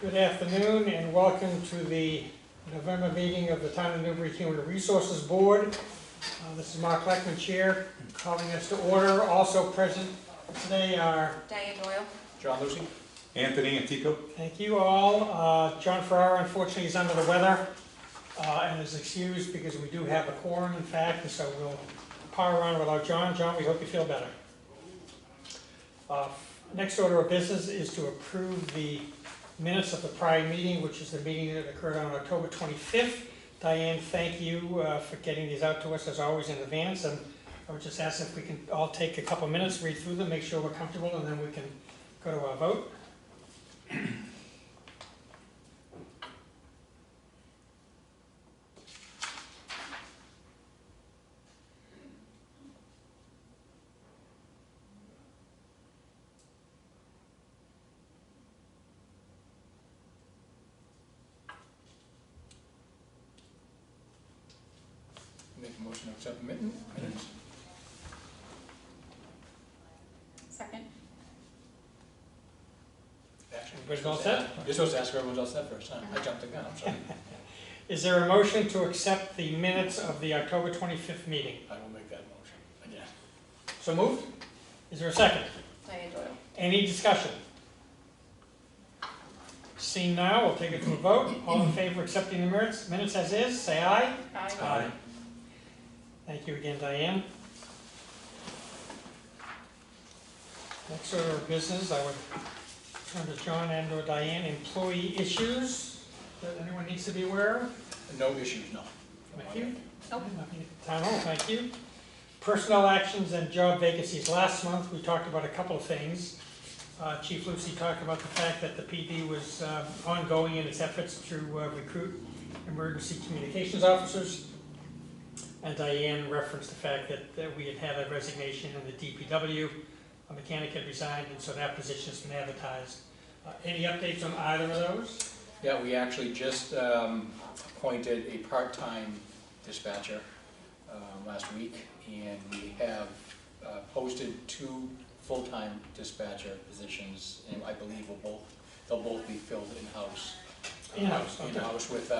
Good afternoon and welcome to the November meeting of the Town of Newbury Human Resources Board. This is Mark Leckman, Chair, calling us to order. Also present today are Diane Doyle. John Lucy. Anthony Antico. thank you all. John Ferrara unfortunately is under the weather and is excused because we do have a quorum in fact, and so we'll power on without John. John, we hope you feel better. Next order of business is to approve the minutes of the prior meeting, which is the meeting that occurred on October 25th. Diane, thank you for getting these out to us as always in advance, and I would just ask if we can all take a couple minutes, read through them, make sure we're comfortable, and then we can go to our vote. Make a motion to accept the minutes. Second. Actually, Everybody's all set? You're supposed to ask if everyone's all set first, huh? I jumped the gun, I'm sorry. Is there a motion to accept the minutes of the October 25th meeting? I will make that motion again. So moved? Is there a second? Diane Doyle. Any discussion? Seeing now, we'll take it to a vote. All in favor of accepting the minutes as is, say aye. Aye. Thank you again, Diane. Next order of business, I would turn to John and or Diane. Employee issues that anyone needs to be aware of? No issues, no. Thank you. Nope. Nothing at the Town hall, thank you. Personnel actions and job vacancies. Last month, we talked about a couple of things. Chief Lucy talked about the fact that the PD was ongoing in its efforts to recruit emergency communications officers. And Diane referenced the fact that we had had a resignation in the DPW. A mechanic had resigned, and so that position has been advertised. Any updates on either of those? Yeah, we actually just appointed a part-time dispatcher last week, and we have posted 2 full-time dispatcher positions, and I believe they'll both be filled in-house. In-house, okay. In-house with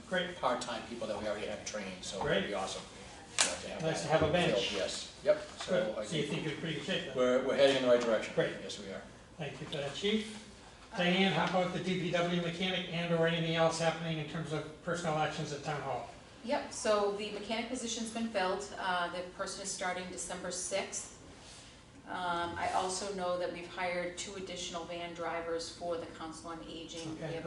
Great. part-time people that we already have trained, so Great. it'll be awesome. Nice to have a bench. Filled, yes, yep. Good. I So you think think you're in pretty good shape then? we're heading in the right direction. Great. Yes, we are. Thank you for that, Chief. Diane, how about the DPW mechanic and or anything else happening in terms of personnel actions at Town Hall? Yep, so the mechanic position's been filled. The person is starting December 6th. I also know that we've hired 2 additional van drivers for the Council on Aging. Okay,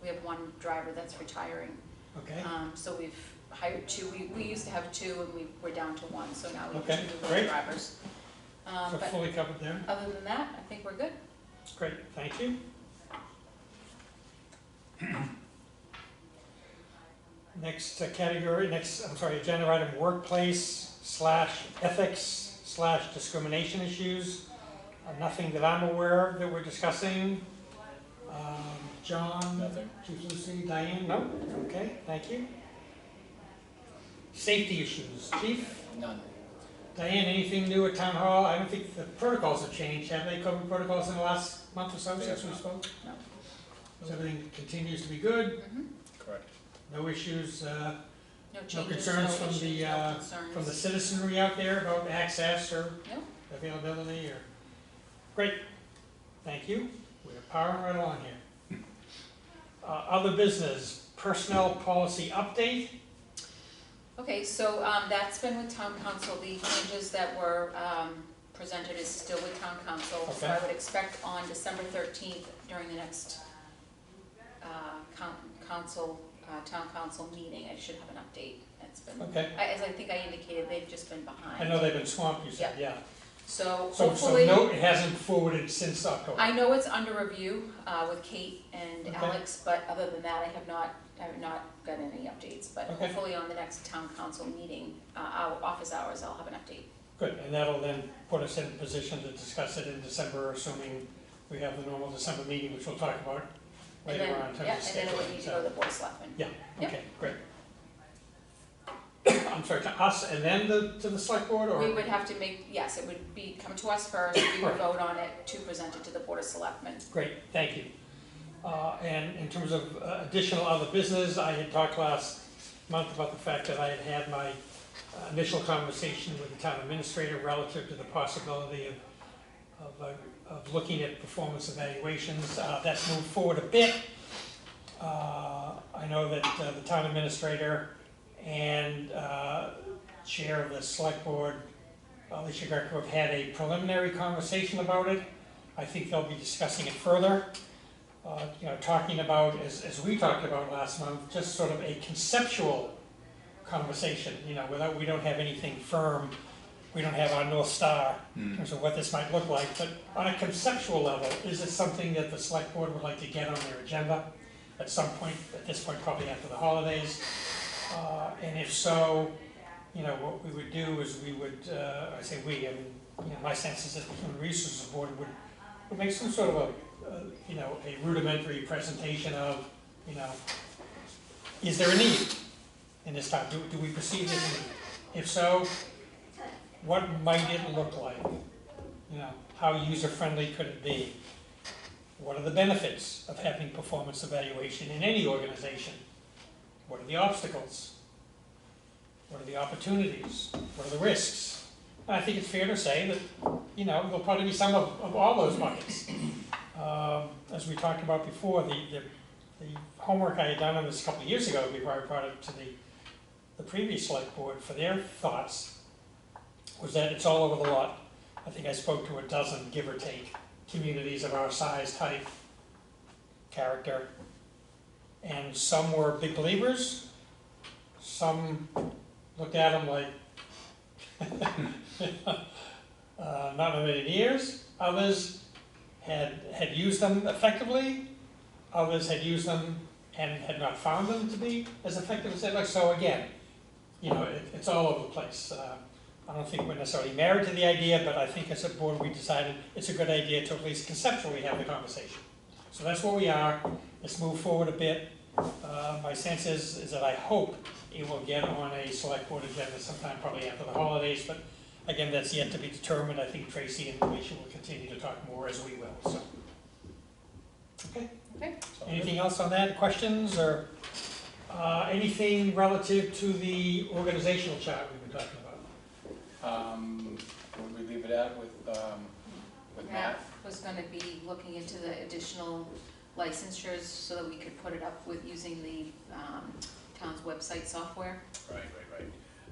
We have 1 driver that's retiring. okay, So we've hired 2. We used to have 2 and we're down to 1, so now we have Okay, 2 new great. van drivers. so But fully covered there. other than that, I think we're good. Great, thank you. Next category, agenda item, workplace/ethics/discrimination issues. Nothing that I'm aware of that we're discussing. John? Nothing. Chief Lucy, Diane? No? Okay, thank you. Safety issues, Chief? None. Diane, anything new at Town Hall? I don't think the protocols have changed, have they? COVID protocols in the last month or so They since have we not. spoke? No. So everything continues to be good? Correct. No issues, No no changes, concerns from issues, the, no concerns. from the citizenry out there about access or No. availability or? Great, thank you. We're powering right along here. Other business, personnel policy update. Okay, so that's been with Town Council. The changes that were presented is still with Town Council. So Okay. I would expect on December 13th, during the next Town Council meeting, I should have an update. That's been, Okay, as I think I indicated, they've just been behind. I know they've been swamped, you said, yeah. So So hopefully, no, it hasn't forwarded since October. I know it's under review with Kate and Okay. Alex, but other than that, I have not got any updates. But Okay. hopefully on the next Town Council meeting, our office hours, I'll have an update. Good, and that'll then put us in a position to discuss it in December, assuming we have the normal December meeting, which we'll talk about later And then, on in terms yeah, of and then it would scheduling. need to go to the Board of Selectmen. Yeah, Yep. okay, great. I'm sorry, to us and then to the select board, or? We would have to make, yes, it would be, come to us first, we would vote on it to present it to the Board of Selectmen. Great, thank you. And in terms of additional other business, I had talked last month about the fact that I had had my initial conversation with the town administrator relative to the possibility of looking at performance evaluations. That's moved forward a bit. I know that the town administrator and chair of the select board, Alicia Greco, have had a preliminary conversation about it. I think they'll be discussing it further. Talking about, as we talked about last month, just sort of a conceptual conversation, we don't have anything firm, we don't have our North Star in terms of what this might look like, but on a conceptual level, is it something that the select board would like to get on their agenda at some point, at this point probably after the holidays? And if so, what we would do is we would, I say we, I mean, my sense is that the Human Resources Board would make some sort of a rudimentary presentation of, is there a need in this town? Do we perceive there's a need? If so, what might it look like? How user-friendly could it be? What are the benefits of having performance evaluation in any organization? What are the obstacles? What are the opportunities? What are the risks? And I think it's fair to say that, there'll probably be some of all those buckets. As we talked about before, the homework I had done on this a couple of years ago before I brought it to the previous select board for their thoughts was that it's all over the lot. I think I spoke to a dozen, give or take, communities of our size, type, character, and some were big believers, some looked at them like not in a million years, others had used them effectively, others had used them and had not found them to be as effective as they'd like. So again, it's all over the place. I don't think we're necessarily married to the idea, but I think as a board we decided it's a good idea to at least conceptually have the conversation. So that's where we are. Let's move forward a bit. My sense is that I hope it will get on a select board agenda sometime probably after the holidays, but again, that's yet to be determined. I think Tracy and Alicia will continue to talk more as we will. So, okay. Anything else on that? Questions or anything relative to the organizational chart we've been talking about? Would we leave it at with Matt? Matt was gonna be looking into the additional licensures so that we could put it up with using the town's website software. Right.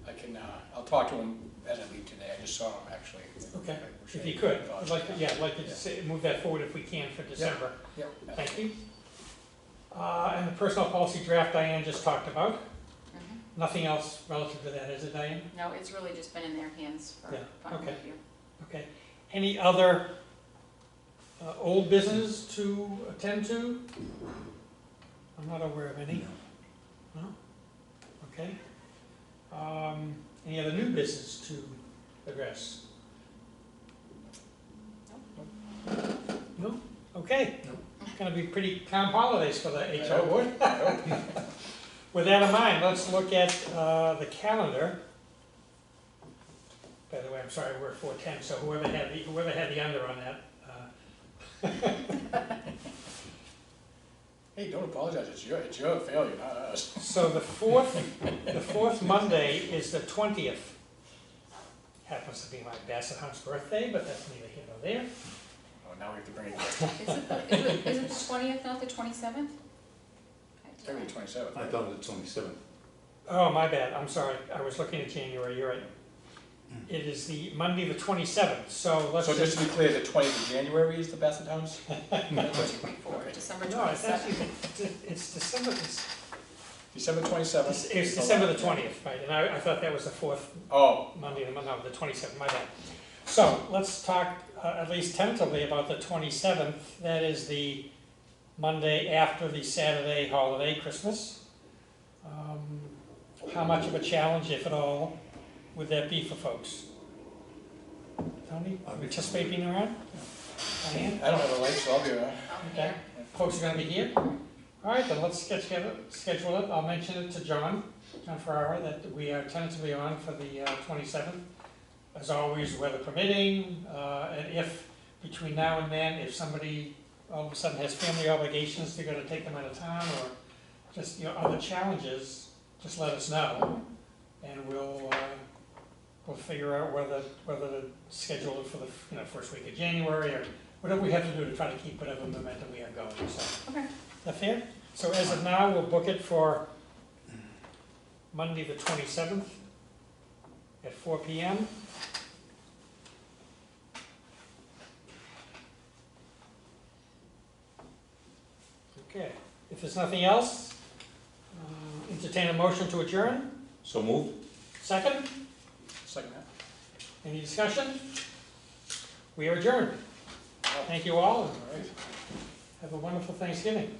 I can, I'll talk to him as I leave today. I just saw him actually. Okay, if you could, I'd like to move that forward if we can for December. Yep. Thank you. And the personnel policy draft Diane just talked about. Mm-hmm. Nothing else relative to that, is it, Diane? No, it's really just been in their hands for final okay. review. Okay. Any other old business to attend to? I'm not aware of any. No? Okay. Any other new business to address? No? Okay. No. It's going to be pretty calm holidays for the HR hope. board. With that in mind, let's look at the calendar. By the way, I'm sorry, we're at 4:10, so whoever had the under on that. Hey, don't apologize. It's your failure, not us. So the fourth Monday is the 20th. Happens to be my Bassett Hunt's birthday, but that's neither here nor there. Oh, now we have to bring it back. Is it the 20th, not the 27th? It's gonna be the 27th. I thought it was 27th. Oh, my bad, I'm sorry, I was looking at January, you're right. It is the Monday the 27th, so let's So just to be clear, the 20th of January is the Bassett House? For December No, it's 27th. actually, it's December, December 27th. it's December the 20th, right, and I thought that was the fourth Oh, Monday of the month, no, the 27th, my bad. So, let's talk at least tentatively about the 27th, that is the Monday after the Saturday holiday, Christmas. How much of a challenge, if at all, would that be for folks? Tony, anticipate being around? Diane? I don't have a light, so I'll be around. Okay, folks are gonna be here? All right, then let's schedule it, I'll mention it to John Ferrara, that we are tentatively on for the 27th. As always, weather permitting, and if, between now and then, if somebody all of a sudden has family obligations, they're gonna take them out of town, or just, other challenges, just let us know. And we'll figure out whether to schedule it for the, first week of January, or whatever we have to do to try to keep whatever momentum we have going, so. Okay. Is that fair? So as of now, we'll book it for Monday, the 27th at 4 PM. Okay, if there's nothing else, entertain a motion to adjourn. So moved? Second, Second that. any discussion? We are adjourned. Thank you all, and All right. have a wonderful Thanksgiving.